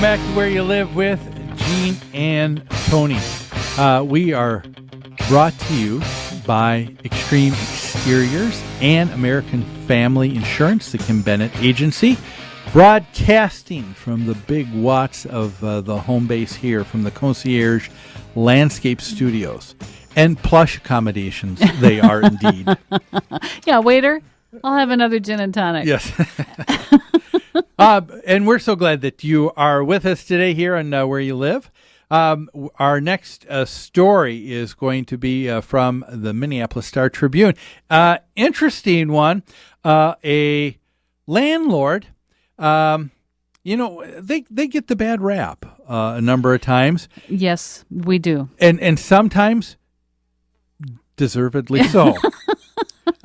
back to Where You Live with Gene and Tony. We are brought to you by Extreme Exteriors and American Family Insurance, the Kim Bennett Agency, broadcasting from the big watts of the home base here from the Concierge Landscape Studios. And plush accommodations, they are indeed. Yeah, waiter, I'll have another gin and tonic. Yes. And we're so glad that you are with us today here on Where You Live. Our next story is going to be from the Minneapolis Star-Tribune. Interesting one. A landlord, they get the bad rap a number of times. Yes, we do. And sometimes deservedly so.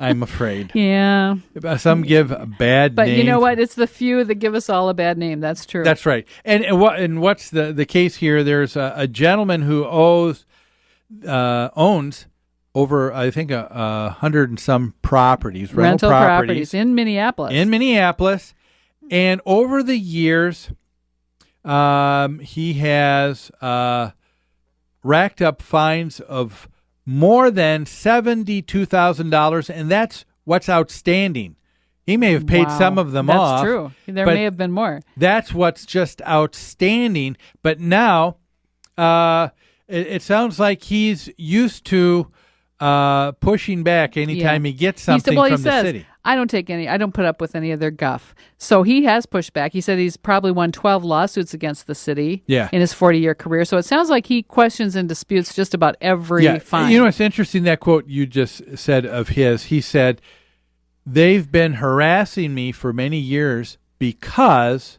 I'm afraid. Yeah. Some give bad names. But you know what? It's the few that give us all a bad name. That's true. That's right. And what's the case here? There's a gentleman who owns over, I think, 100 and some properties, rental properties in Minneapolis. And over the years, he has racked up fines of more than $72,000, and that's what's outstanding. He may have paid some of them off. That's true. There may have been more. That's what's just outstanding. But now it sounds like he's used to pushing back anytime he gets something from the city. I don't put up with any of their guff. So he has pushed back. He said he's probably won 12 lawsuits against the city in his 40-year career. So it sounds like he questions and disputes just about every fine. You know, it's interesting, that quote you just said of his. He said, "They've been harassing me for many years because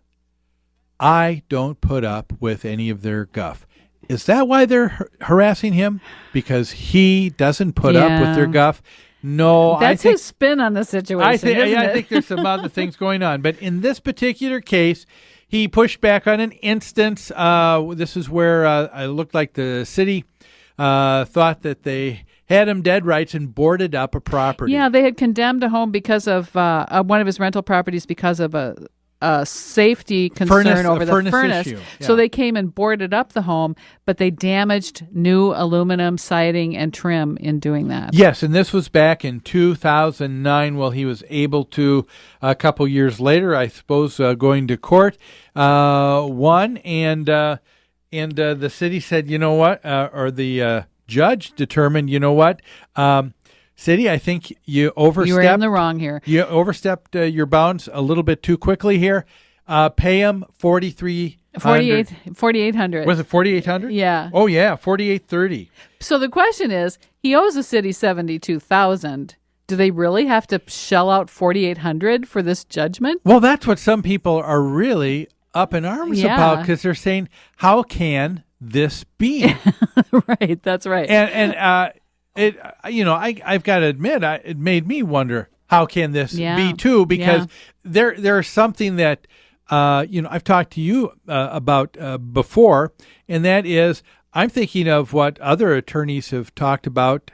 I don't put up with any of their guff." Is that why they're harassing him? Because he doesn't put up with their guff? No, that's his spin on the situation. I think there's some other things going on, but in this particular case, he pushed back on an instance. This is where it looked like the city thought that they had him dead rights and boarded up a property. Yeah, they had condemned a home because of one of his rental properties because of a safety concern over the furnace. Issue. Yeah. So they came and boarded up the home, but they damaged new aluminum siding and trim in doing that. Yes, and this was back in 2009. Well, he was able to, a couple years later, I suppose, going to court, won, and the city said, you know what, or the judge determined, you know what, City, I think you overstepped. You were in the wrong here. You overstepped your bounds a little bit too quickly here. Pay him $4,800. Was it $4,800? Yeah. Oh yeah, $4,830. So the question is, he owes the city $72,000. Do they really have to shell out $4,800 for this judgment? Well, that's what some people are really up in arms about, because they're saying, "How can this be?" Right. That's right. And I've got to admit, it made me wonder, how can this be too? Because there's something that, I've talked to you about before, and that is, I'm thinking of what other attorneys have talked about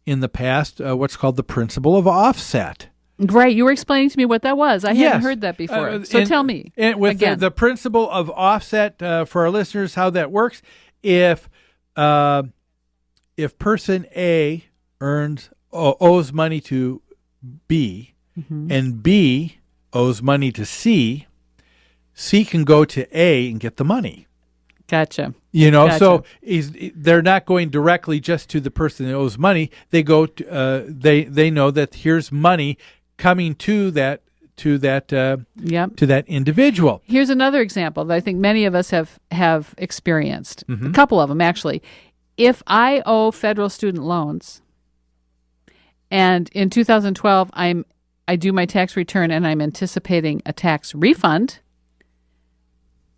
in the past, what's called the principle of offset. Right. You were explaining to me what that was. I hadn't heard that before. So tell me. And with the principle of offset, for our listeners, how that works, if person A owes money to B, and B owes money to C, C can go to A and get the money. Gotcha. So they're not going directly just to the person that owes money. They go to, they know that here's money coming to that individual. Here's another example that I think many of us have experienced. A couple of them, actually. If I owe federal student loans, and in 2012 I do my tax return and I'm anticipating a tax refund,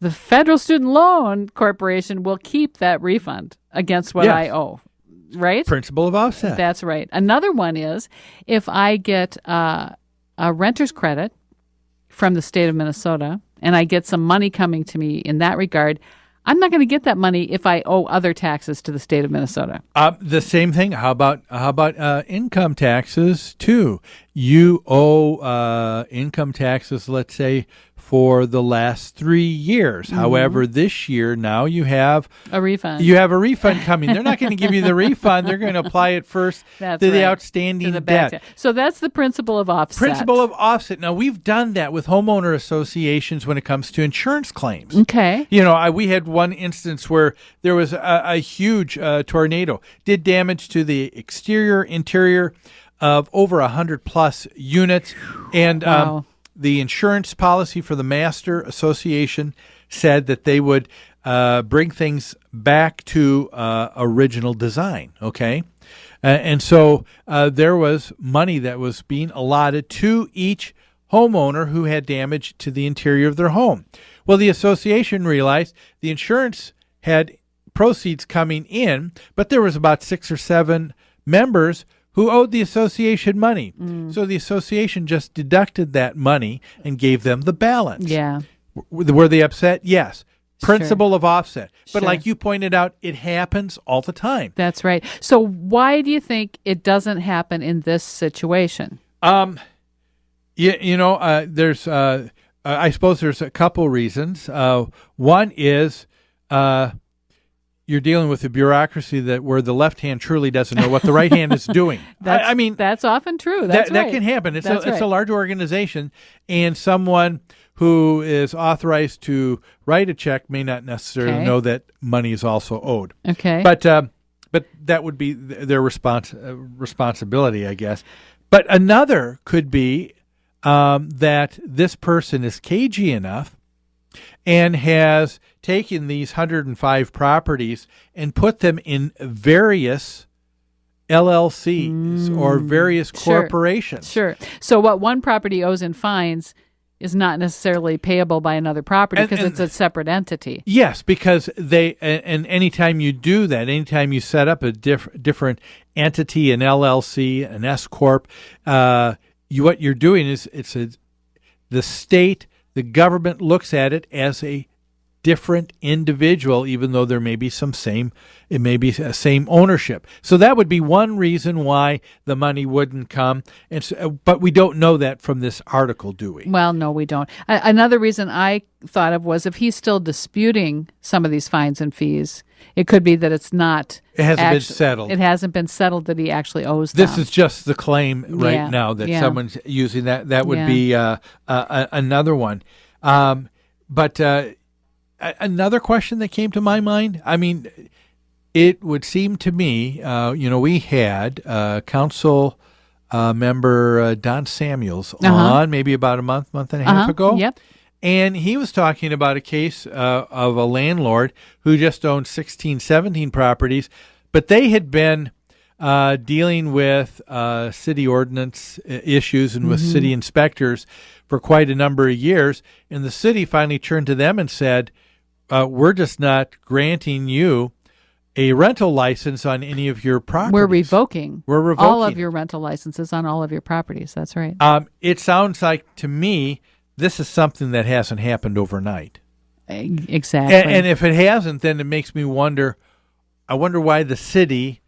the Federal Student Loan Corporation will keep that refund against what I owe, right? Principle of offset. That's right. Another one is if I get a renter's credit from the state of Minnesota and I get some money coming to me in that regard, I'm not going to get that money if I owe other taxes to the state of Minnesota. The same thing. How about income taxes too? You owe income taxes, let's say, for the last 3 years. However, this year now you have a refund. You have a refund coming. They're not going to give you the refund. They're going to apply it first to the outstanding debt. So that's the principle of offset. Principle of offset. Now, we've done that with homeowner associations when it comes to insurance claims. Okay. We had one instance where there was a huge tornado, did damage to the exterior, interior of over 100+ units. And the insurance policy for the master association said that they would bring things back to original design, okay? And so there was money that was being allotted to each homeowner who had damage to the interior of their home. Well, the association realized the insurance had proceeds coming in, but there was about 6 or 7 members who owed the association money. So the association just deducted that money and gave them the balance. Yeah. Were they upset? Yes. Principle of offset. But Sure. like you pointed out, it happens all the time. That's right. So why do you think it doesn't happen in this situation? There's I suppose there's a couple reasons. One is you're dealing with a bureaucracy where the left hand truly doesn't know what the right hand is doing. That's often true. That's that can happen. It's a large organization, and someone who is authorized to write a check may not necessarily know that money is also owed. Okay. But that would be their responsibility, I guess. But another could be that this person is cagey enough and has taken these 105 properties and put them in various LLCs or various corporations. Sure. So what one property owes in fines is not necessarily payable by another property because it's a separate entity. Yes, because and anytime you do that, anytime you set up a different entity, an LLC, an S corp, what you're doing is the state, the government looks at it as a different individual, even though there may be same ownership. So that would be one reason why the money wouldn't come. But we don't know that from this article, do we? Well, no, we don't. Another reason I thought of was if he's still disputing some of these fines and fees, it could be that it's not. It hasn't been settled. It hasn't been settled that he actually owes them. This is just the claim right now that someone's using that. That would be another one. But another question that came to my mind, I mean, it would seem to me, we had council member Don Samuels on maybe about a month and a half ago. Yep. And he was talking about a case of a landlord who just owned 16, 17 properties, but they had been dealing with city ordinance issues and with city inspectors for quite a number of years. And the city finally turned to them and said, we're just not granting you a rental license on any of your properties. We're revoking all of it. your rental licenses on all of your properties. That's right. It sounds like to me this is something that hasn't happened overnight. Exactly. And if it hasn't, then it makes me wonder. I wonder why the city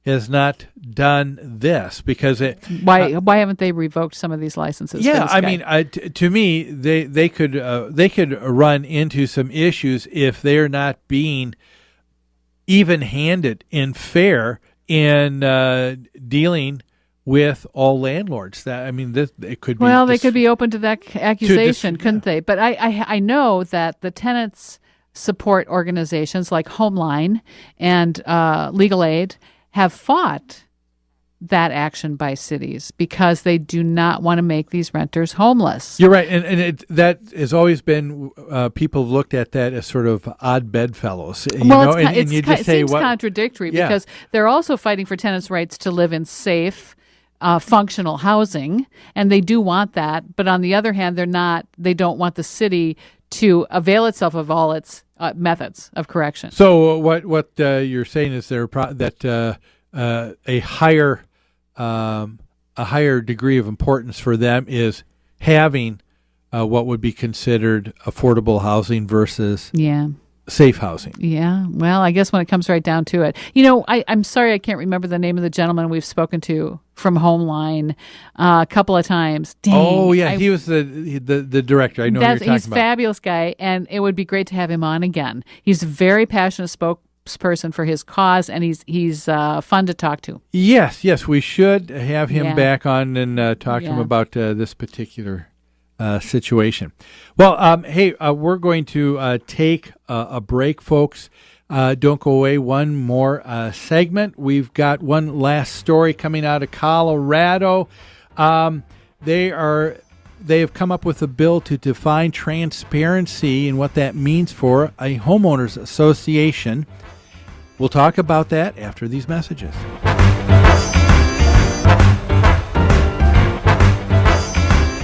has not done this, because why haven't they revoked some of these licenses? Yeah, I mean, to me, they could run into some issues if they're not being even-handed and fair in dealing with all landlords. It could be. Well, they could be open to that accusation, couldn't they? But I know that the tenants support organizations like Homeline and Legal Aid have fought that action by cities because they do not want to make these renters homeless. You're right, and that has always been people have looked at that as sort of odd bedfellows. It seems contradictory because they're also fighting for tenants' rights to live in safe, functional housing, and they do want that. But on the other hand, they don't want the city to avail itself of all its methods of correction. So what you're saying is that a higher degree of importance for them is having what would be considered affordable housing versus safe housing. Yeah. Well, I guess when it comes right down to it, you know, I'm sorry I can't remember the name of the gentleman we've spoken to from Homeline a couple of times. Dang, Oh yeah, he was the director. I know who you're talking he's a about. fabulous guy, and it would be great to have him on again. He's a very passionate spokesperson for his cause, and he's fun to talk to. Yes, we should have him Yeah. back on and talk to him Yeah. about this particular situation. Well, hey, we're going to take a break, folks. Don't go away. One more segment. We've got one last story coming out of Colorado. They have come up with a bill to define transparency and what that means for a homeowners association. We'll talk about that after these messages.